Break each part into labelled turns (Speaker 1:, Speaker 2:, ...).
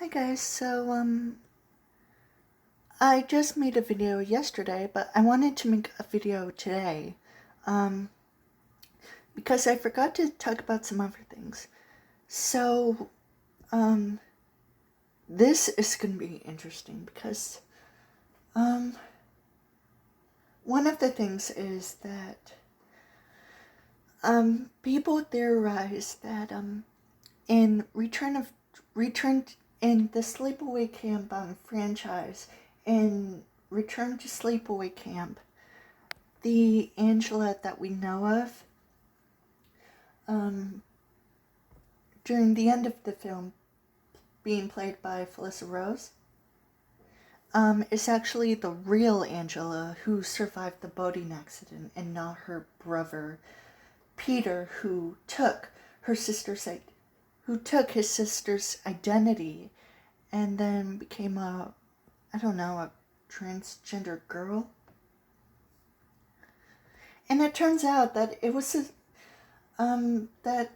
Speaker 1: Hi guys, I just made a video yesterday, but I wanted to make a video today, um, because I forgot to talk about some other things. So, um, this is gonna be interesting because, um, one of the things is that, people theorize that, in Return in the Sleepaway Camp franchise, in Return to Sleepaway Camp, the Angela that we know of, um, during the end of the film, being played by Felissa Rose, is actually the real Angela who survived the boating accident, and not her brother Peter, who took his sister's identity and then became a transgender girl. And it turns out that that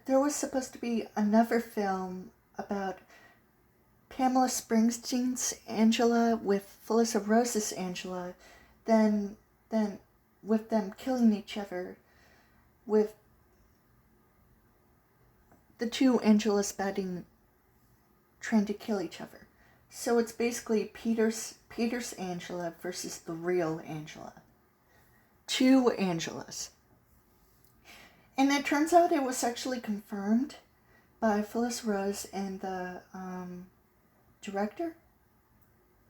Speaker 1: there was supposed to be another film about Pamela Springsteen's Angela with Felissa Rose's Angela, then with them killing each other, with the two Angelas trying to kill each other. So it's basically Peter's Angela versus the real Angela. Two Angelas. And it turns out it was actually confirmed by Phyllis Rose and the director,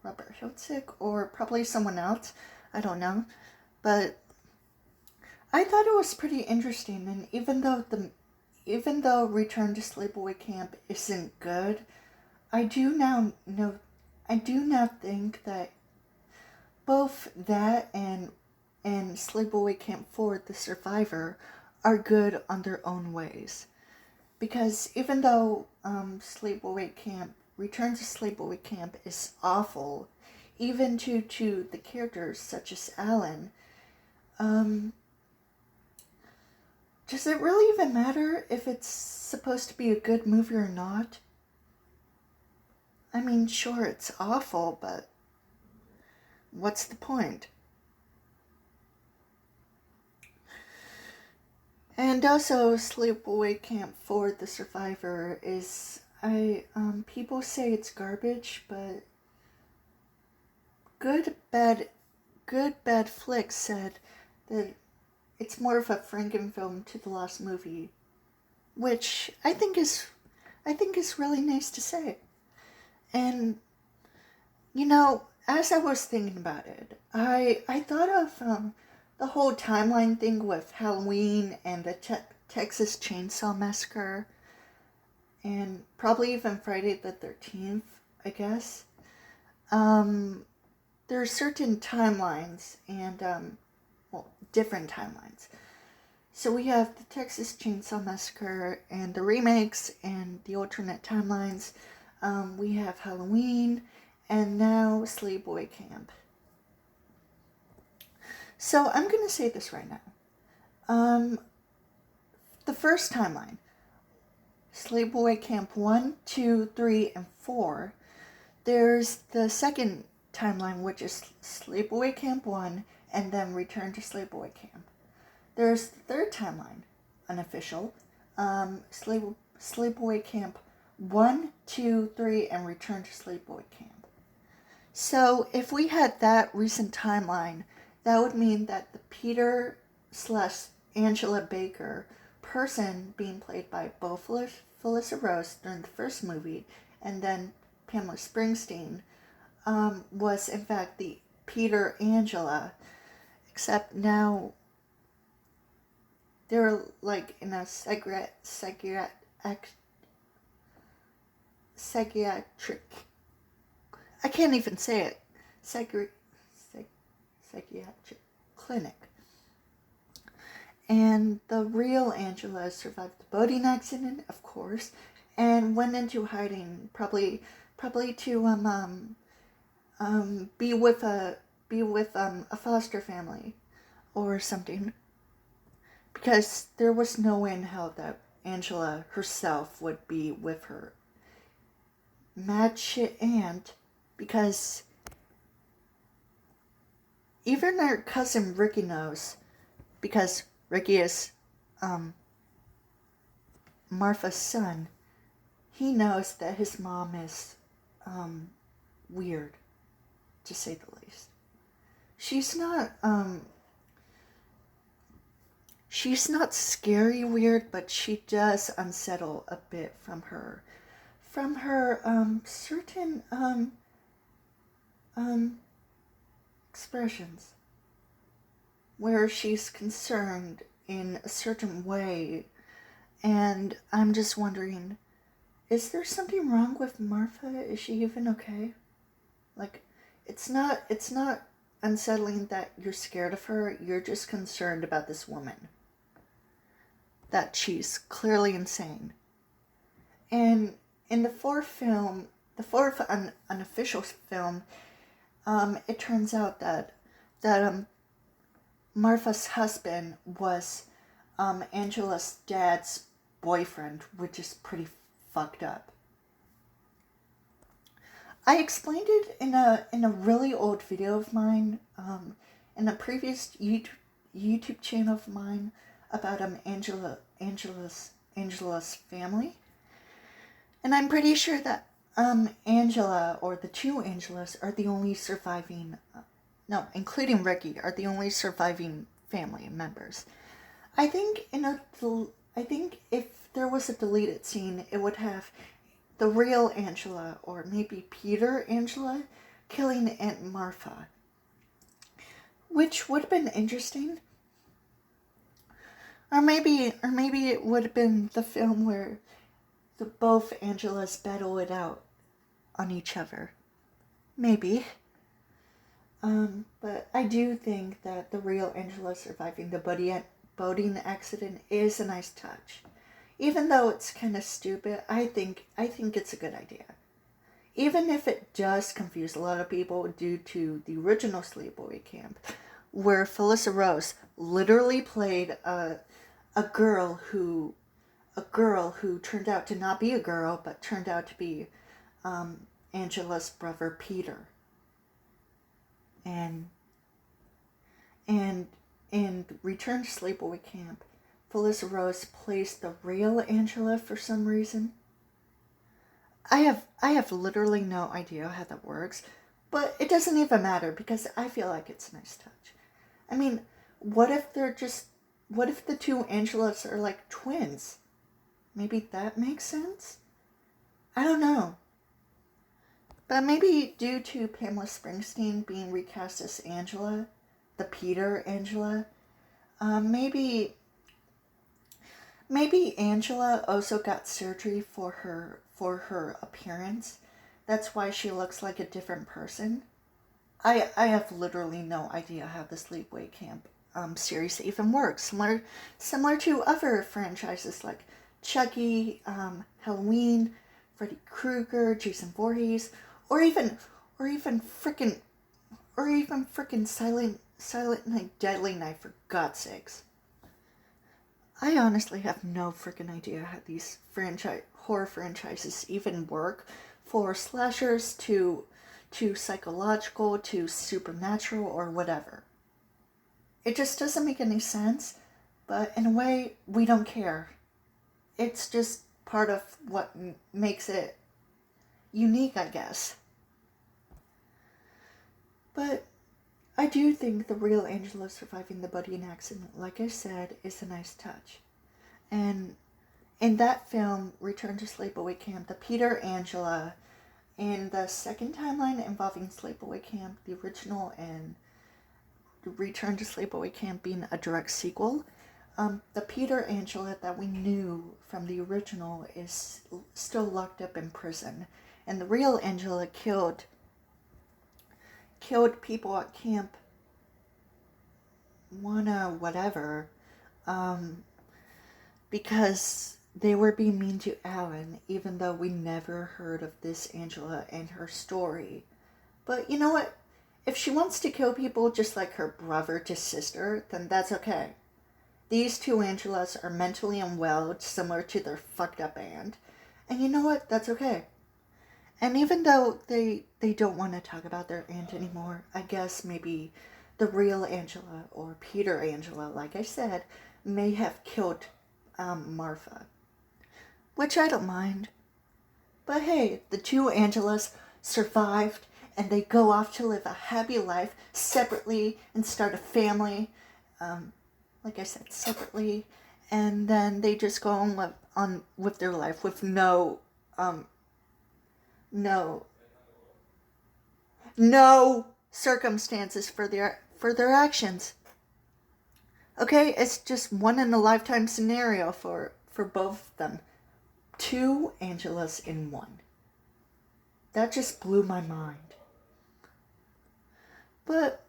Speaker 1: Robert Hiltzik, or probably someone else. I don't know. But I thought it was pretty interesting, and even though Return to Sleepaway Camp isn't good, I do now think that both that and Sleepaway Camp 4: The Survivor are good on their own ways. Because even though Return to Sleepaway Camp is awful, even to the characters such as Alan, does it really even matter if it's supposed to be a good movie or not? I mean, sure, it's awful, but what's the point? And also, Sleepaway Camp 4: The Survivor is, people say it's garbage, but Good Bad Flick said that it's more of a Frankenfilm to the last movie, which I think is really nice to say. And as I was thinking about it, I thought of the whole timeline thing with Halloween and the Texas Chainsaw Massacre, and probably even Friday the 13th, I guess. There are certain timelines and different timelines. So we have the Texas Chainsaw Massacre and the remakes and the alternate timelines. We have Halloween and now Sleepaway Camp. So I'm going to say this right now. The first timeline, Sleepaway Camp 1, 2, 3, and 4. There's the second timeline, which is Sleepaway Camp 1 and then Return to Sleepaway Camp. There's the third timeline, unofficial, Sleepaway Camp 1, 2, 3, and Return to Sleepaway Camp. So if we had that recent timeline, that would mean that the Peter/Angela Baker person being played by both Felissa Rose during the first movie and then Pamela Springsteen was in fact the Peter Angela, except now they're like in a psychiatric, I can't even say it, psychiatric clinic. And the real Angela survived the boating accident, of course, and went into hiding, probably to be with a foster family or something, because there was no way in hell that Angela herself would be with her. mad shit aunt, because even her cousin Ricky knows, because Ricky is Martha's son. He knows that his mom is weird, to say the least. She's not scary weird, but she does unsettle a bit from her certain expressions, where she's concerned in a certain way, and I'm just wondering, is there something wrong with Martha? Is she even okay? Like, it's not unsettling that you're scared of her, you're just concerned about this woman. That she's clearly insane. And in the fourth unofficial film, it turns out that Martha's husband was Angela's dad's boyfriend, which is pretty fucked up. I explained it in a really old video of mine, in a previous YouTube channel of mine about Angela's family, and I'm pretty sure that Angela, or the two Angelas, are the only surviving. No, including Ricky, are the only surviving family members. I think if there was a deleted scene, it would have the real Angela, or maybe Peter Angela, killing Aunt Martha, which would have been interesting. Or maybe it would have been the film where both Angelas battle it out on each other. Maybe. But I do think that the real Angela surviving the boating accident is a nice touch. Even though it's kind of stupid, I think it's a good idea. Even if it does confuse a lot of people due to the original Sleepaway Camp, where Felissa Rose literally played a girl who turned out to not be a girl, but turned out to be Angela's brother Peter. And in Return to Sleepaway Camp, Felissa Rose plays the real Angela for some reason. I have literally no idea how that works, but it doesn't even matter because I feel like it's a nice touch. I mean, what if the two Angelas are like twins? Maybe that makes sense? I don't know. But maybe due to Pamela Springsteen being recast as Angela, the Peter Angela, maybe Angela also got surgery for her appearance. That's why she looks like a different person. I have literally no idea how the Sleepaway Camp series even works. Similar to other franchises like Chucky, Halloween, Freddy Krueger, Jason Voorhees, or even frickin' Silent Night, Deadly Night, for God's sakes. I honestly have no freaking idea how these horror franchises even work, for slashers to psychological to supernatural or whatever. It just doesn't make any sense, but in a way, we don't care. It's just part of what makes it unique, I guess. But I do think the real Angela surviving the boating accident, like I said, is a nice touch. And in that film, Return to Sleepaway Camp, the Peter Angela, in the second timeline involving Sleepaway Camp, the original, and Return to Sleepaway Camp being a direct sequel, the Peter Angela that we knew from the original is still locked up in prison. And the real Angela killed people at Camp whatever, because they were being mean to Alan, even though we never heard of this Angela and her story. But you know what? If she wants to kill people just like her brother to sister, then that's okay. These two Angelas are mentally unwell, similar to their fucked up aunt. And you know what? That's okay. And even though they don't want to talk about their aunt anymore, I guess maybe the real Angela or Peter Angela, like I said, may have killed Martha. Which I don't mind. But hey, the two Angelas survived and they go off to live a happy life separately and start a family. Like I said, separately. And then they just go on with their life with no circumstances for their actions. Okay, it's just one in a lifetime scenario for both of them. Two Angelas in one. That just blew my mind. But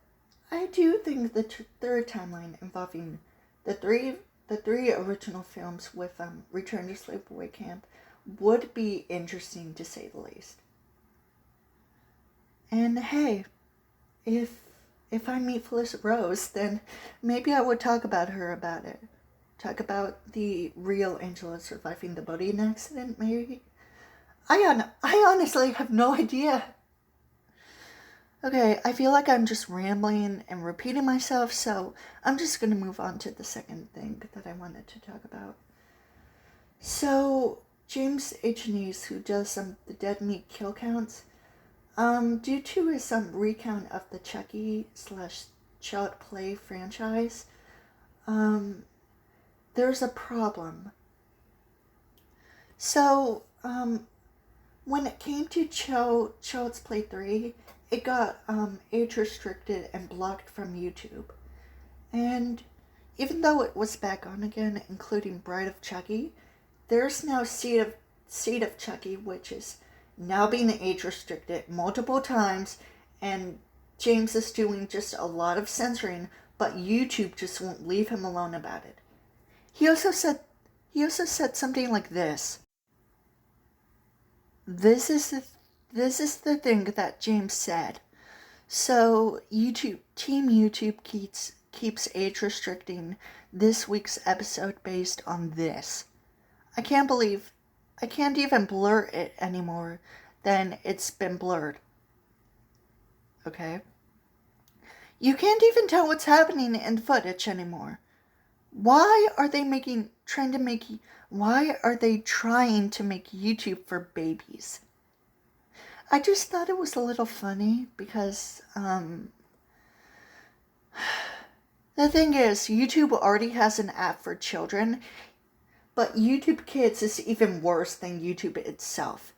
Speaker 1: I do think the third timeline involving the three original films with Return to Sleepaway Camp would be interesting to say the least. And hey, if I meet Felicity Rose, then maybe I would talk about it. Talk about the real Angela surviving the boating accident, maybe? I honestly have no idea. Okay, I feel like I'm just rambling and repeating myself, so I'm just going to move on to the second thing that I wanted to talk about. So, James H. who does the dead meat kill counts, due to his recount of the Chucky / Child Play franchise, there's a problem. So, when it came to Child's Play 3, it got age restricted and blocked from YouTube. And even though it was back on again, including Bride of Chucky, there's now Seed of Chucky, which is now being age restricted multiple times, and James is doing just a lot of censoring, but YouTube just won't leave him alone about it. He also said something like this. This is the thing that James said. So Team YouTube keeps age restricting this week's episode based on this. I can't even blur it anymore than it's been blurred. Okay? You can't even tell what's happening in the footage anymore. Why are they trying to make YouTube for babies? I just thought it was a little funny because the thing is, YouTube already has an app for children, but YouTube Kids is even worse than YouTube itself.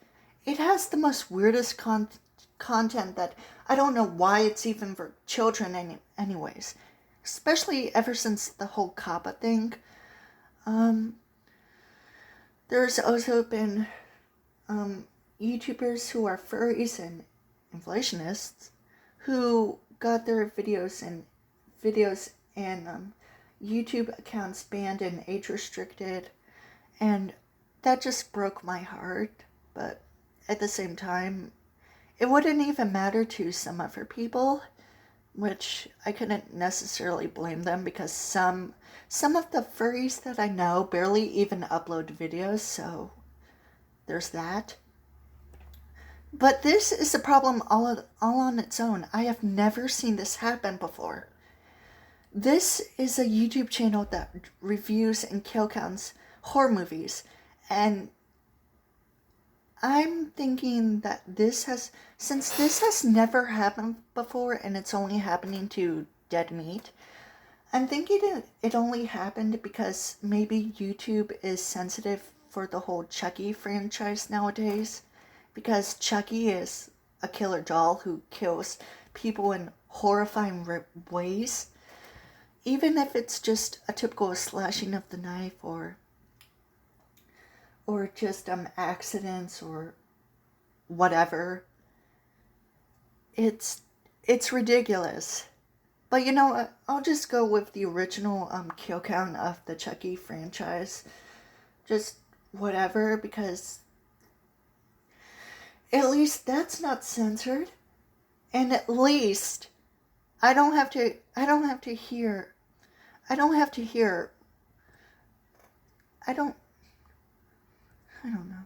Speaker 1: It has the most weirdest content that I don't know why it's even for children anyways. Especially ever since the whole Kappa thing. There's also been YouTubers who are furries and inflationists who got their videos and YouTube accounts banned and age restricted, and that just broke my heart. But at the same time, it wouldn't even matter to some other people, which I couldn't necessarily blame them because some of the furries that I know barely even upload videos, so there's that. But this is a problem all on its own. I have never seen this happen before. This is a YouTube channel that reviews and kill counts horror movies, and I'm thinking that since this has never happened before and it's only happening to dead meat, I'm thinking it only happened because maybe YouTube is sensitive for the whole Chucky franchise nowadays, because Chucky is a killer doll who kills people in horrifying ways, even if it's just a typical slashing of the knife or just accidents or whatever. It's ridiculous. But you know what? I'll just go with the original kill count of the Chucky franchise. Just whatever, because at least that's not censored. And at least I don't have to hear I don't know.